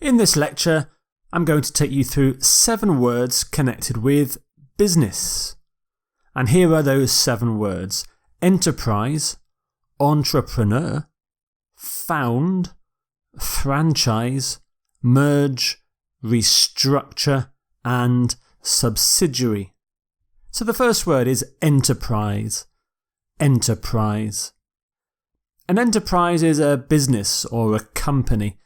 In this lecture, I'm going to take you through 7 words connected with business. And here are those 7 words: enterprise, entrepreneur, found, franchise, merge, restructure, and subsidiary. So the first word is enterprise. Enterprise. An enterprise is a business or a company.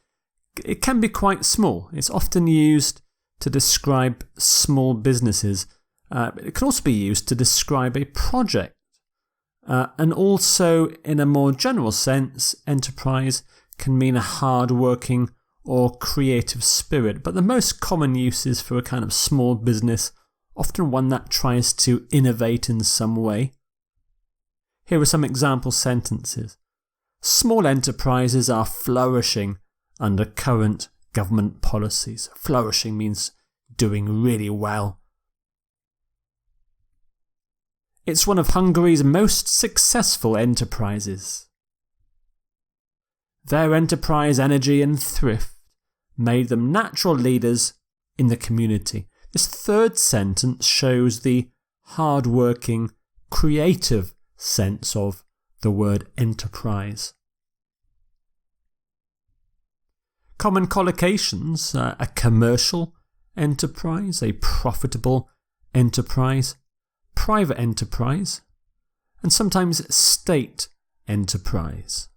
It can be quite small. It's often used to describe small businesses. It can also be used to describe a project. And also, in a more general sense, enterprise can mean a hard-working or creative spirit. But the most common use is for a kind of small business, often one that tries to innovate in some way. Here are some example sentences. Small enterprises are flourishing under current government policies. Flourishing means doing really well. It's one of Hungary's most successful enterprises. Their enterprise, energy and thrift made them natural leaders in the community. This third sentence shows the hard-working, creative sense of the word enterprise. Common collocations: a commercial enterprise, a profitable enterprise, private enterprise, and sometimes state enterprise.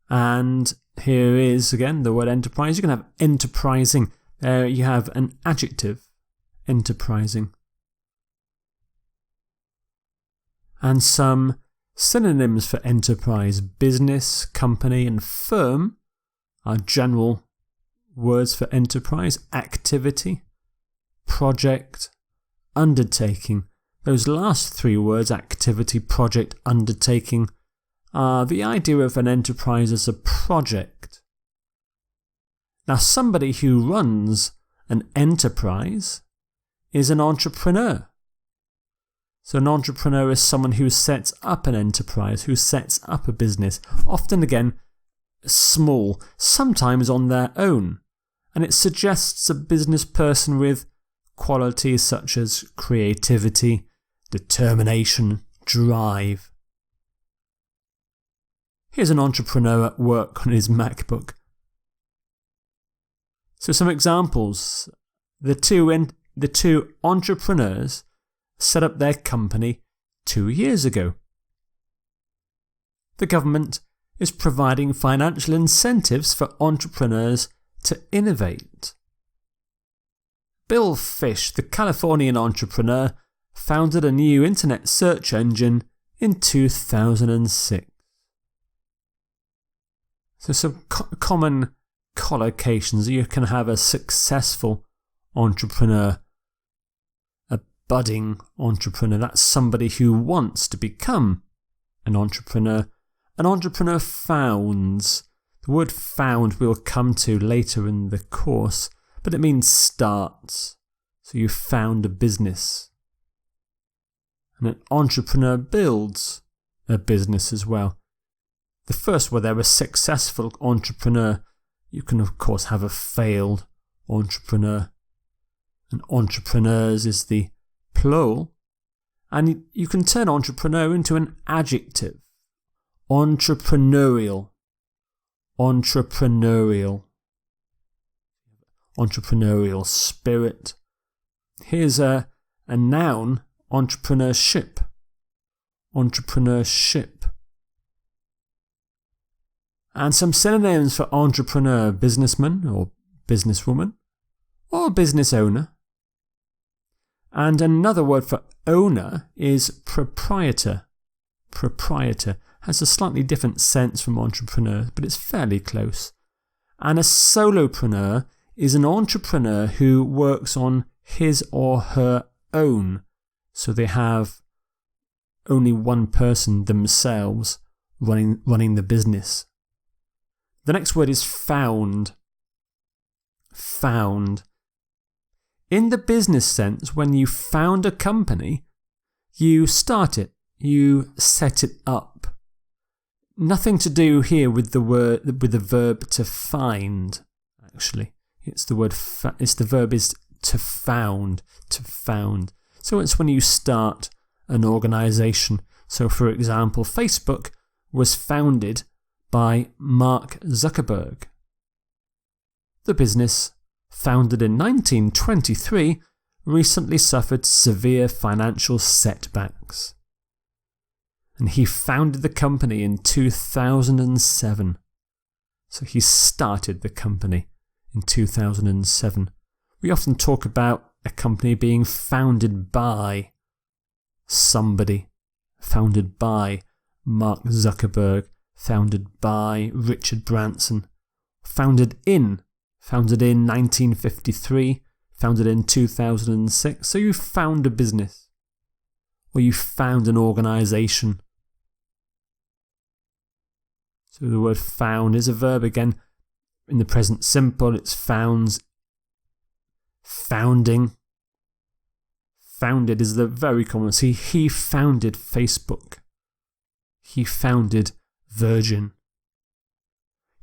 And here is again the word enterprise. You can have enterprising. There you have an adjective, enterprising. And some synonyms for enterprise: business, company, and firm are general words for enterprise. Activity, project, undertaking. Those last 3 words, activity, project, undertaking, are the idea of an enterprise as a project. Now, somebody who runs an enterprise is an entrepreneur. So an entrepreneur is someone who sets up an enterprise, who sets up a business, often again small, sometimes on their own, and it suggests a business person with qualities such as creativity, determination, drive. Here's an entrepreneur at work on his MacBook. So some examples. The two entrepreneurs set up their company 2 years ago. The government is providing financial incentives for entrepreneurs to innovate. Bill Fish, the Californian entrepreneur, founded a new internet search engine in 2006. So some common collocations. You can have a successful entrepreneur, a budding entrepreneur. That's somebody who wants to become an entrepreneur. An entrepreneur founds. The word found we'll come to later in the course, but it means starts. So you found a business. And an entrepreneur builds a business as well. The first word there, a successful entrepreneur. You can of course have a failed entrepreneur. And entrepreneurs is the plural. And you can turn entrepreneur into an adjective. Entrepreneurial. Entrepreneurial. Entrepreneurial spirit. Here's a noun, entrepreneurship. Entrepreneurship. And some synonyms for entrepreneur: businessman or businesswoman, or business owner. And another word for owner is proprietor. Proprietor has a slightly different sense from entrepreneur, but it's fairly close. And a solopreneur is an entrepreneur who works on his or her own. So they have only one person themselves running the business. The next word is found. Found. In the business sense, when you found a company, you start it, you set it up. Nothing to do here with the verb to find. actually. It's the word, the verb is to found, to found. So it's when you start an organisation. So for example, Facebook was founded by Mark Zuckerberg. The business, founded in 1923, recently suffered severe financial setbacks. And he founded the company in 2007. So he started the company in 2007. We often talk about a company being founded by somebody, founded by Mark Zuckerberg, founded by Richard Branson, founded in 1953, founded in 2006. So you found a business, or you found an organisation. So the word found is a verb again. In the present simple, it's founds, founding. Founded is the very common. See, he founded Facebook. He founded Virgin.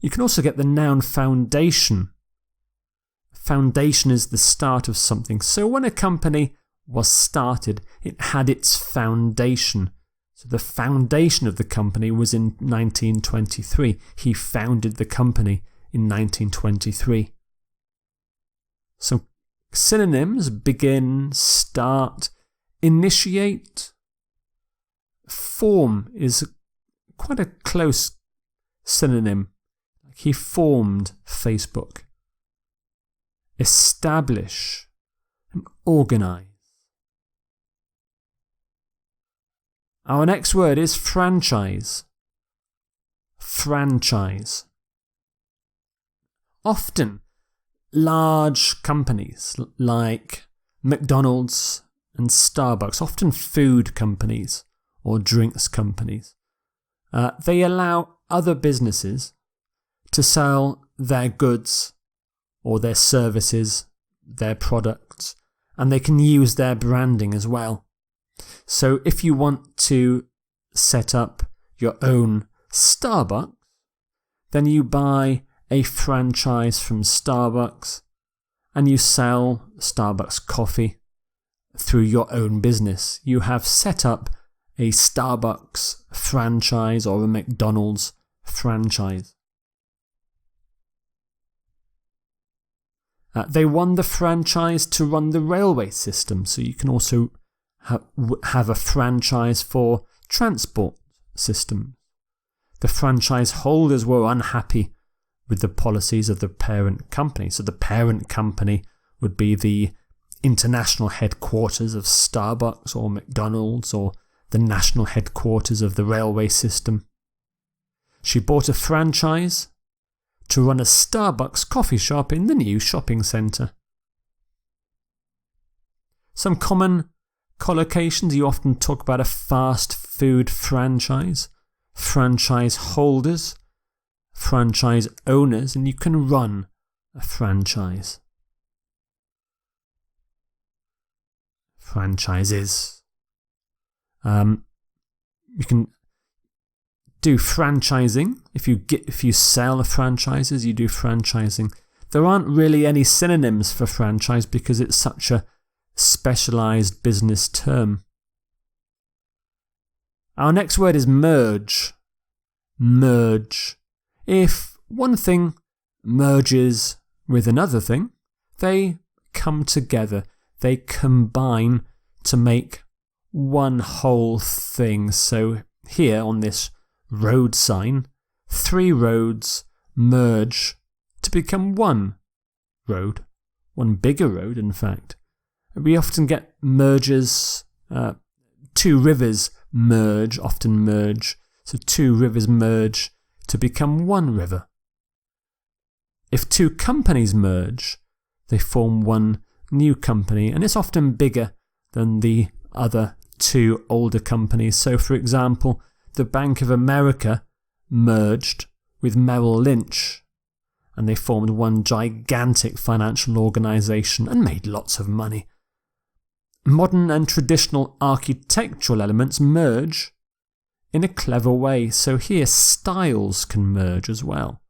You can also get the noun foundation. Foundation is the start of something. So when a company was started, it had its foundation. So the foundation of the company was in 1923. He founded the company in 1923. So synonyms: begin, start, initiate. Form is quite a close synonym. He formed Facebook. Establish and organize. Our next word is franchise. Franchise. Often, large companies like McDonald's and Starbucks, often food companies or drinks companies, they allow other businesses to sell their goods or their services, their products, and they can use their branding as well. So if you want to set up your own Starbucks, then you buy a franchise from Starbucks and you sell Starbucks coffee through your own business. You have set up a Starbucks franchise or a McDonald's franchise. They won the franchise to run the railway system, so you can also have a franchise for transport system. The franchise holders were unhappy with the policies of the parent company. So the parent company would be the international headquarters of Starbucks or McDonald's, or the national headquarters of the railway system. She bought a franchise to run a Starbucks coffee shop in the new shopping centre. Some common collocations: you often talk about a fast food franchise, franchise holders, franchise owners, and you can run a franchise. Franchises. You can do franchising. If you sell franchises, you do franchising. There aren't really any synonyms for franchise because it's such a specialised business term. Our next word is merge. Merge. If one thing merges with another thing, they come together. They combine to make one whole thing. So here on this road sign, 3 roads merge to become one road. One bigger road, in fact. We often get mergers. 2 rivers merge, often merge. So 2 rivers merge to become one river. If 2 companies merge, they form one new company, and it's often bigger than the other 2 older companies. So for example, the Bank of America merged with Merrill Lynch, and they formed one gigantic financial organisation and made lots of money. Modern and traditional architectural elements merge in a clever way. So here styles can merge as well.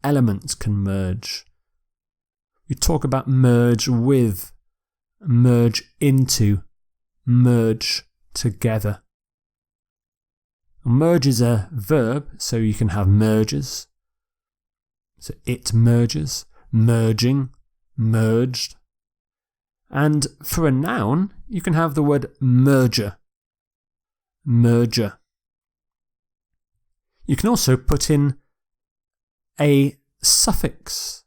Elements can merge. We talk about merge with, merge into, merge together. Merge is a verb, so you can have mergers. So it merges, merging, merged. And for a noun, you can have the word merger, merger. You can also put in a suffix.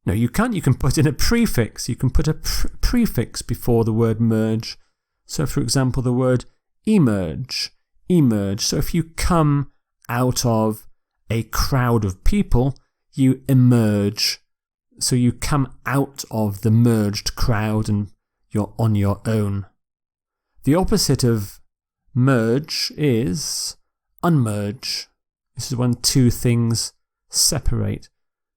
No, you can't. You can put in a prefix. You can put a prefix before the word merge. So, for example, the word emerge, emerge. So if you come out of a crowd of people, you emerge. So you come out of the merged crowd and you're on your own. The opposite of merge is unmerge. This is when two things separate.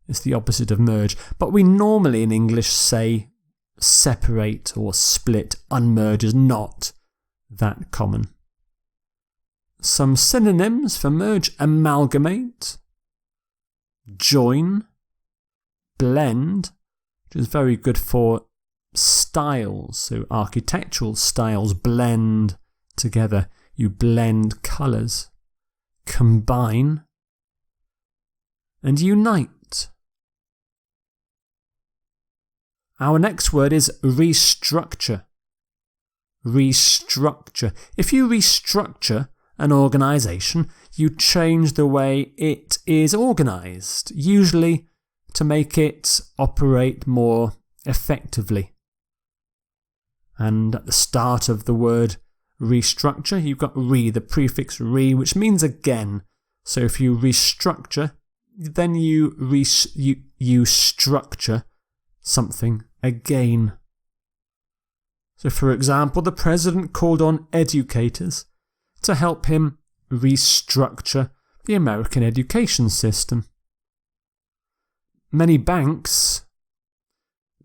It's the opposite of merge. But we normally in English say separate or split. Unmerge is not that common. Some synonyms for merge: amalgamate, join, blend, which is very good for styles. So architectural styles blend together. You blend colours. Combine and unite. Our next word is restructure. Restructure. If you restructure an organisation, you change the way it is organised, usually to make it operate more effectively. And at the start of the word restructure, you've got re, the prefix re, which means again. So if you restructure, then you structure something again. So for example, the president called on educators to help him restructure the American education system. Many banks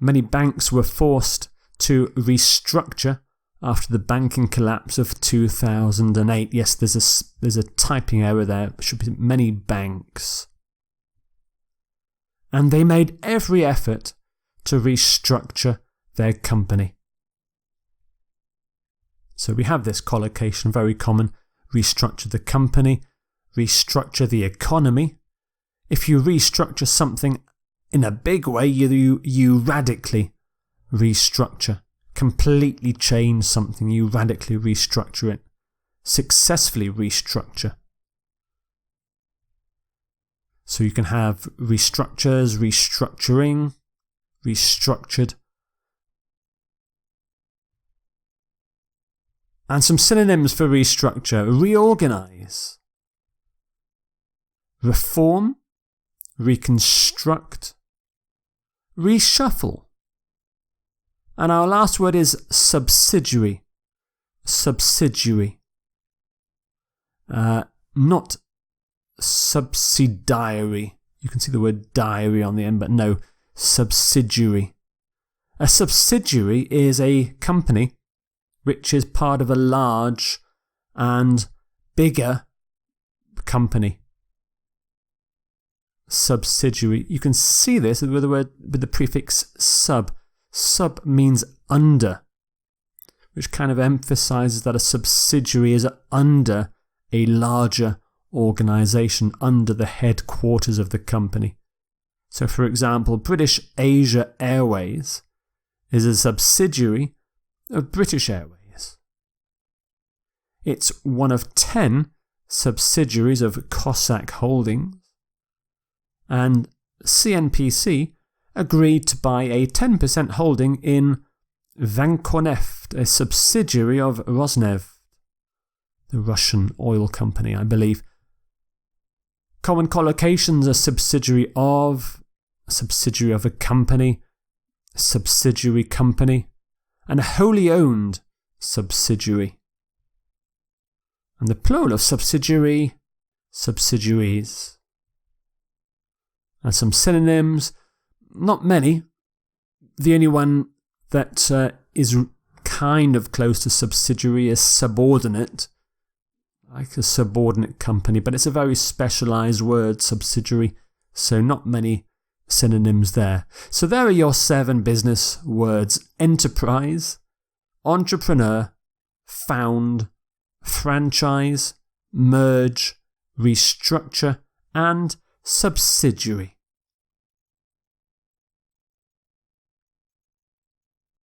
were forced to restructure after the banking collapse of 2008. Yes, there's a typing error there. It should be many banks. And they made every effort to restructure their company. So we have this collocation, very common: restructure the company, restructure the economy. If you restructure something in a big way, you radically restructure. Completely change something, you radically restructure it. Successfully restructure. So you can have restructures, restructuring, restructured. And some synonyms for restructure: reorganize, reform, reconstruct, reshuffle. And our last word is subsidiary. Subsidiary. Not subsidiary. You can see the word diary on the end, but no, subsidiary. A subsidiary is a company which is part of a large and bigger company. Subsidiary. You can see this with the prefix sub. Sub means under, which kind of emphasizes that a subsidiary is under a larger organisation, under the headquarters of the company. So, for example, British Asia Airways is a subsidiary of British Airways. It's one of 10 subsidiaries of Cossack Holdings, and CNPC agreed to buy a 10% holding in Vankoneft, a subsidiary of Rosneft, the Russian oil company, I believe. Common collocations: a subsidiary of a company, subsidiary company, and a wholly owned subsidiary. And the plural of subsidiary, subsidiaries. And some synonyms: not many. The only one that is kind of close to subsidiary is subordinate, like a subordinate company, but it's a very specialised word, subsidiary, so not many synonyms there. So there are your 7 business words: enterprise, entrepreneur, found, franchise, merge, restructure, and subsidiary.